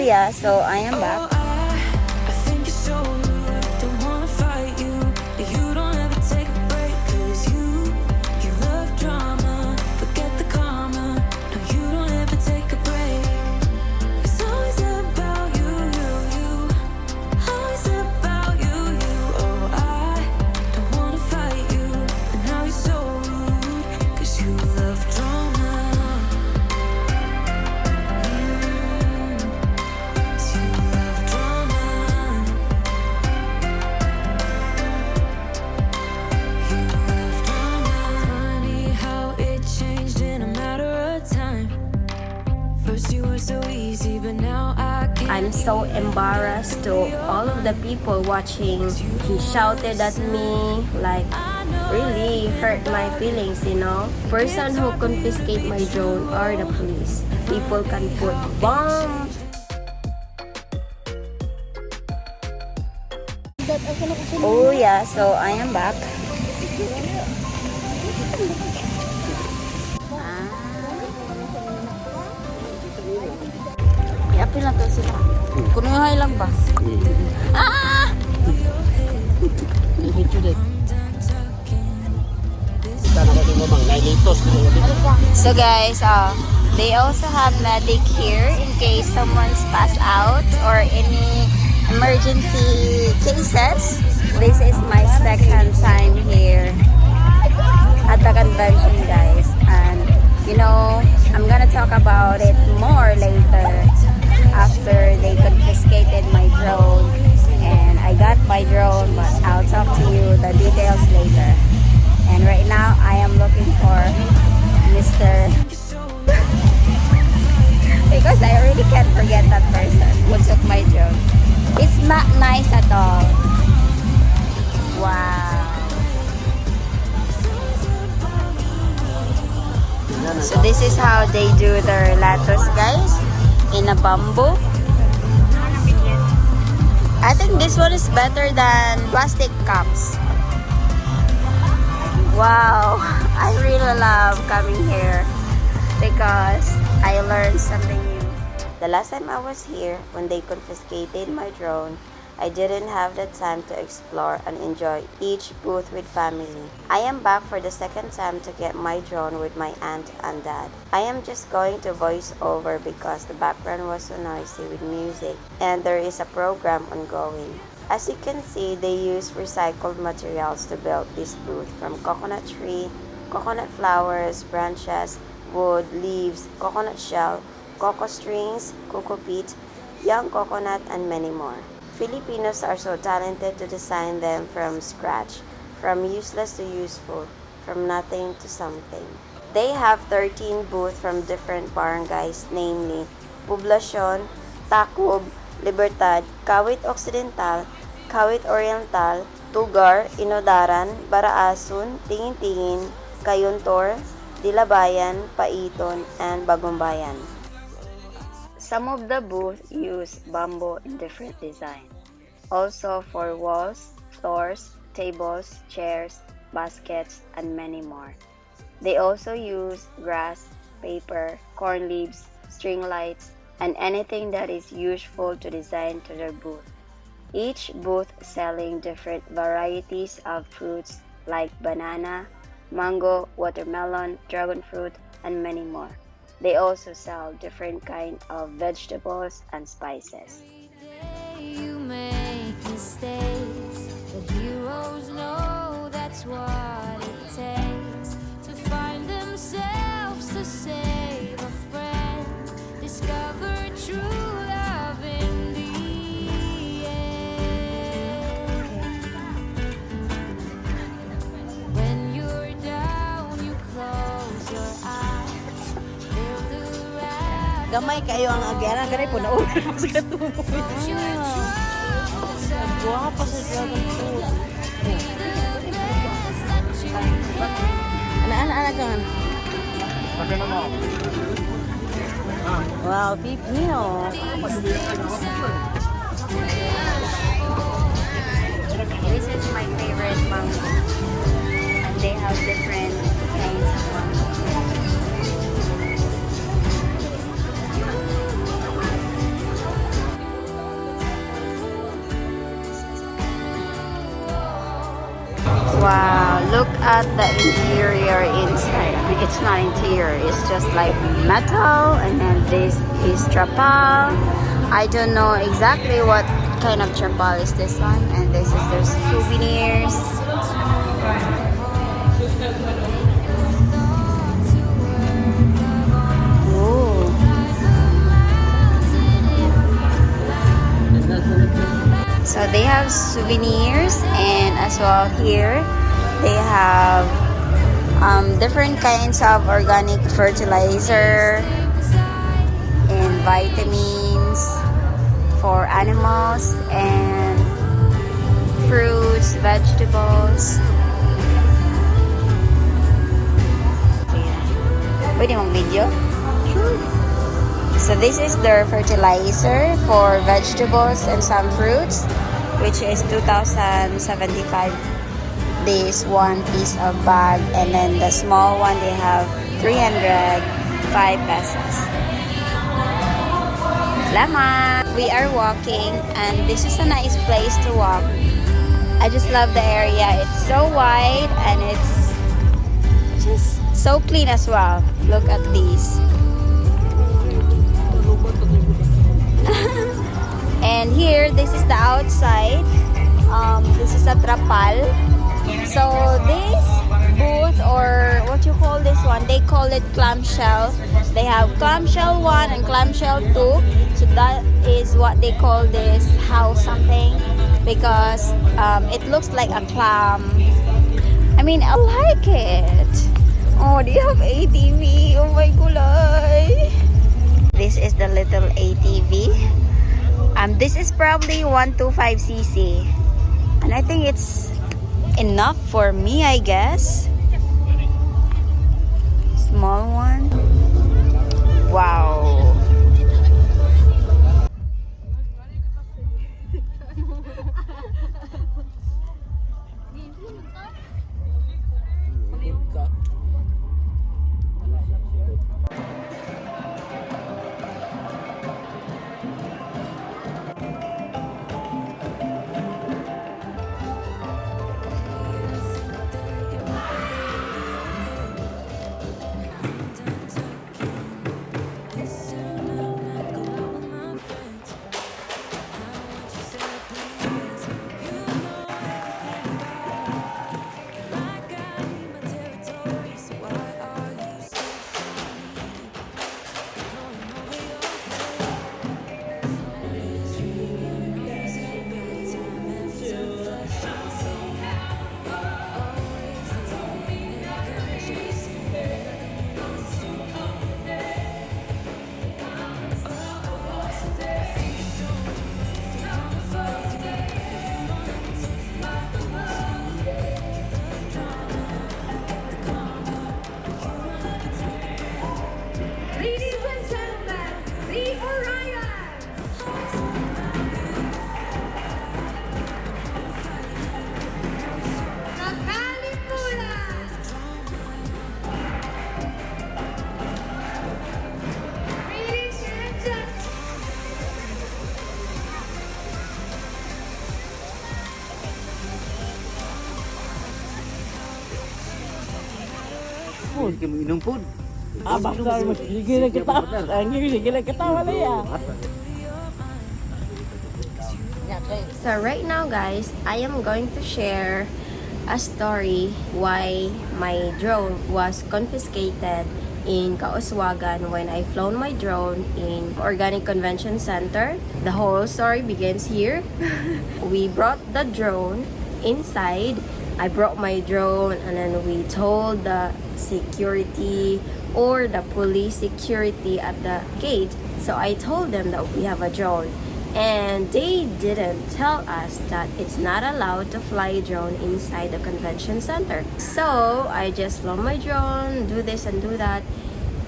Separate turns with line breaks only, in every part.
yeah, so I am back.
I think you're so rude, don't wanna fight you, but you don't ever take a break, 'cause you love drama, forget the karma, no you don't ever take a break, it's always about you, always about you, oh I don't wanna fight you, but now you're so rude, 'cause you love drama.
I'm so embarrassed to all of the people watching. He shouted at me, like really hurt my feelings, you know. Person who confiscate my drone are the police. People can put bombs. Oh yeah, so I am back. Apil na to sila. Kunuhay lang ba? Ah! So guys, they also have medic here in case someone's passed out or any emergency cases. This is my second time here at the convention, guys, and you know, I'm gonna talk about it more later after they confiscated my drone, and I got my drone, but I'll talk to you the details later. And right now I am looking for Mr. because I really can't forget that person who took my drone. It's not nice at all. Wow. So this is how they do their latos, guys, in a bamboo. I think this one is better than plastic cups. Wow, I really love coming here because I learned something new. The last time I was here, when they confiscated my drone, I didn't have the time to explore and enjoy each booth with family. I am back for the second time to get my drone with my aunt and dad. I am just going to voice over because the background was so noisy with music and there is a program ongoing. As you can see, they use recycled materials to build this booth, from coconut tree, coconut flowers, branches, wood, leaves, coconut shell, cocoa strings, cocoa peat, young coconut, and many more. Filipinos are so talented to design them from scratch, from useless to useful, from nothing to something. They have 13 booths from different barangays, namely Poblacion, Tacob, Libertad, Kawit Occidental, Kawit Oriental, Tugar, Inodaran, Baraasun, Tingin-Tingin, Kayuntor, Dilabayan, Paiton, and Bagumbayan. Some of the booths use bamboo in different designs. Also for walls, floors, tables, chairs, baskets, and many more. They also use grass, paper, corn leaves, string lights, and anything that is useful to design to their booth. Each booth selling different varieties of fruits like banana, mango, watermelon, dragon fruit, and many more. They also sell different kinds of vegetables and spices.
You make mistakes, but heroes know that's what it takes to find themselves, to save a friend, discover true love in the end. When you're down, you close your eyes.
Gamay kayo ang agyara, ganay po na ulan sa katumo. Nagbuha pa sa dragon fruit. Ana ka nga. Wow, Filipino.
This is my favorite mango, and they have different kinds of mango. Wow, look at the interior inside. I mean, it's not interior, it's just like metal, and then this is trapal. I don't know exactly what kind of trapal is this one, and this is their souvenirs. Ooh. So they have souvenirs, and as well here they have different kinds of organic fertilizer and vitamins for animals and fruits, vegetables. Pwede mong video? So this is their fertilizer for vegetables and some fruits, which is 2,075 this one piece of bag, and then the small one they have 305 pesos. Salamat! We are walking, and this is a nice place to walk. I just love the area. It's so wide and it's just so clean as well. Look at these. And here, this is the outside. This is a trapal. So this booth, or what you call this one, they call it clamshell. They have clamshell 1 and clamshell 2. So that is what they call this house something, because it looks like a clam. I mean, I like it. Oh, do you have ATV? Oh my gulay. This is the little ATV. This is probably 125cc, and I think it's enough for me, I guess. Small one. Wow.
Pun kami minum pun.
Basta gila kita. Gila kita wala ya.
So right now guys, I am going to share a story why my drone was confiscated in Kauswagan when I flown my drone in Organic Convention Center. The whole story begins here. We brought the drone inside. I brought my drone, and then we told the security or the police security at the gate. So I told them that we have a drone, and they didn't tell us that it's not allowed to fly a drone inside the convention center. So I just flew my drone, do this and do that.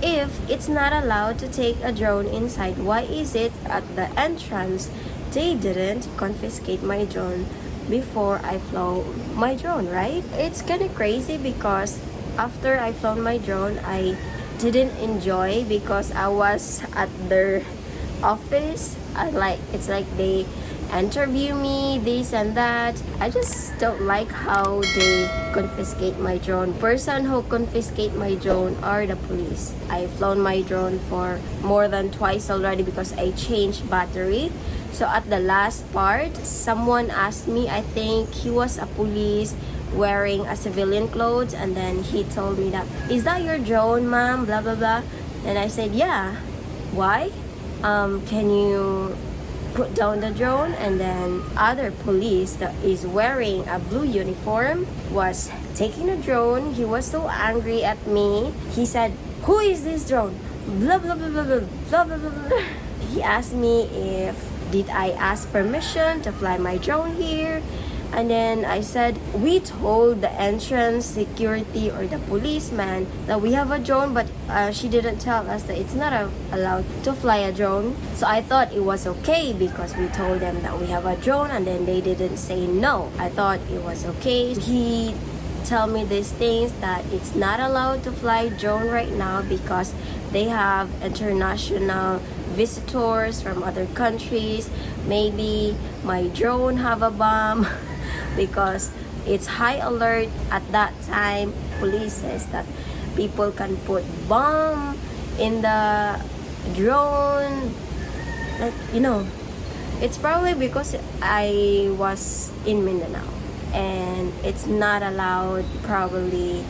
If it's not allowed to take a drone inside, why is it at the entrance they didn't confiscate my drone before I flew my drone, right? It's kind of crazy because after I flown my drone, I didn't enjoy because I was at their office. It's like they interview me, this and that. I just don't like how they confiscate my drone. Person who confiscate my drone are the police. I've flown my drone for more than twice already because I changed battery. So at the last part, someone asked me, I think he was a police wearing a civilian clothes, and then he told me that, is that your drone, ma'am? Blah blah blah. And I said, yeah. Why? Can you put down the drone? And then other police that is wearing a blue uniform was taking the drone. He was so angry at me. He said, who is this drone? Blah blah blah blah blah blah blah blah blah. He asked me if did I ask permission to fly my drone here. And then I said, we told the entrance security or the policeman that we have a drone, but she didn't tell us that it's not allowed to fly a drone. So I thought it was okay because we told them that we have a drone, and then they didn't say no. I thought it was okay. He tell me these things that it's not allowed to fly drone right now because they have international visitors from other countries. Maybe my drone have a bomb. Because it's high alert at that time. Police says that people can put bomb in the drone, like, you know. It's probably because I was in Mindanao and it's not allowed probably,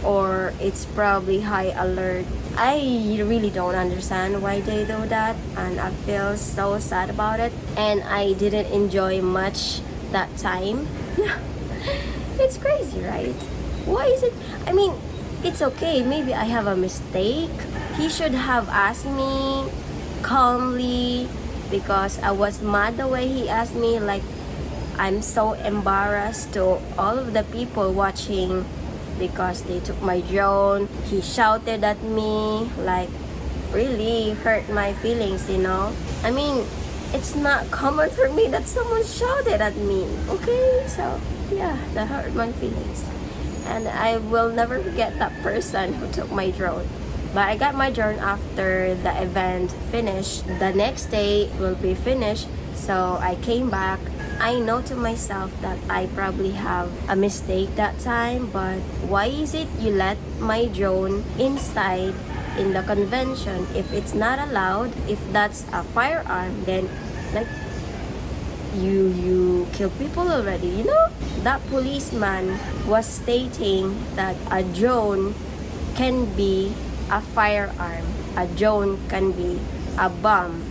or it's probably high alert. I really don't understand why they do that, and I feel so sad about it, and I didn't enjoy much that time. It's crazy, right? Why is it? I mean, it's okay. Maybe I have a mistake. He should have asked me calmly because I was mad the way he asked me. Like, I'm so embarrassed to all of the people watching because they took my drone. He shouted at me, like, really hurt my feelings, you know? I mean, it's not common for me that someone shouted at me, okay? So, yeah, that hurt my feelings. And I will never forget that person who took my drone. But I got my drone after the event finished. The next day will be finished. So I came back. I know to myself that I probably have a mistake that time. But why is it you let my drone inside in the convention? If it's not allowed, if that's a firearm, then like you kill people already, you know? That policeman was stating that a drone can be a firearm, a drone can be a bomb.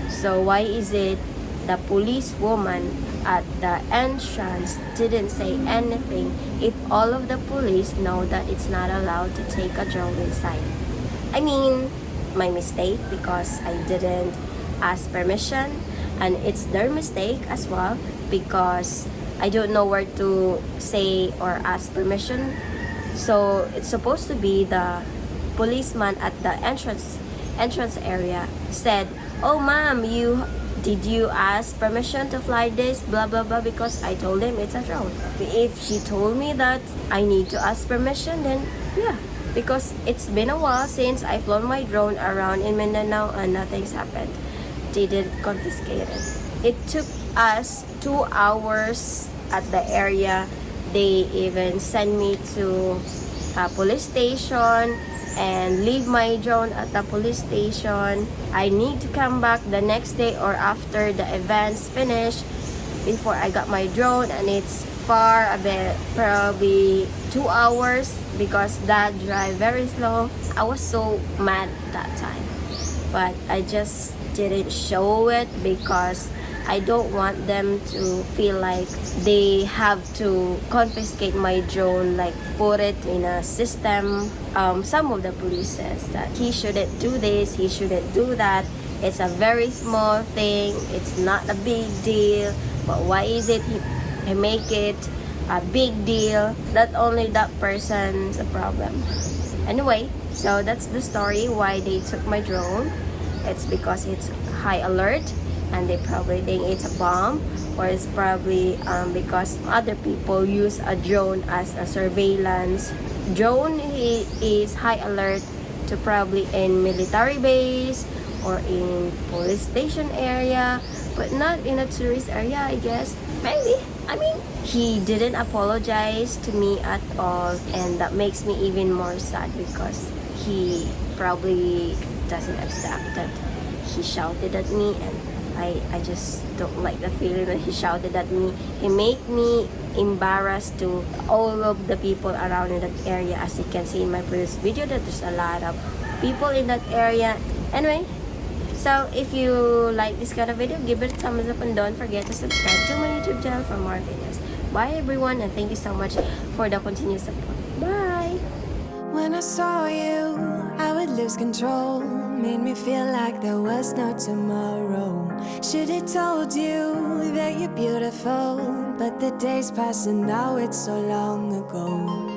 So why is it the police woman at the entrance didn't say anything if all of the police know that it's not allowed to take a drone inside? I mean, my mistake because I didn't ask permission, and it's their mistake as well because I don't know where to say or ask permission. So it's supposed to be the policeman at the entrance area said, oh ma'am, did you ask permission to fly this, blah blah blah, because I told him it's a drone. If she told me that I need to ask permission, then yeah, because it's been a while since I flown my drone around in Mindanao and nothing's happened. They did confiscate it. It took us 2 hours at the area. They even sent me to a police station and leave my drone at the police station. I need to come back the next day or after the events finish before I got my drone, and it's far a bit, probably 2 hours because that drive very slow. I was so mad that time, but I just didn't show it because I don't want them to feel like they have to confiscate my drone, like put it in a system. Some of the police says that he shouldn't do this, he shouldn't do that. It's a very small thing, it's not a big deal. But why is it he make it a big deal? That only that person's a problem. Anyway, so that's the story why they took my drone. It's because it's high alert and they probably think it's a bomb, or it's probably because other people use a drone as a surveillance. Drone is high alert to probably in military base or in police station area. but not in a tourist area, I guess. Maybe. I mean, he didn't apologize to me at all, and that makes me even more sad because he probably doesn't accept that he shouted at me, and I just don't like the feeling that he shouted at me. He made me embarrassed to all of the people around in that area. As you can see in my previous video, that there's a lot of people in that area. Anyway, so if you like this kind of video, give it a thumbs up and don't forget to subscribe to my YouTube channel for more videos. Bye everyone, and thank you so much for the continued support. Bye!
When I saw you, I would lose control. Made me feel like there was no tomorrow. Should've told you that you're beautiful, but the days pass and now it's so long ago.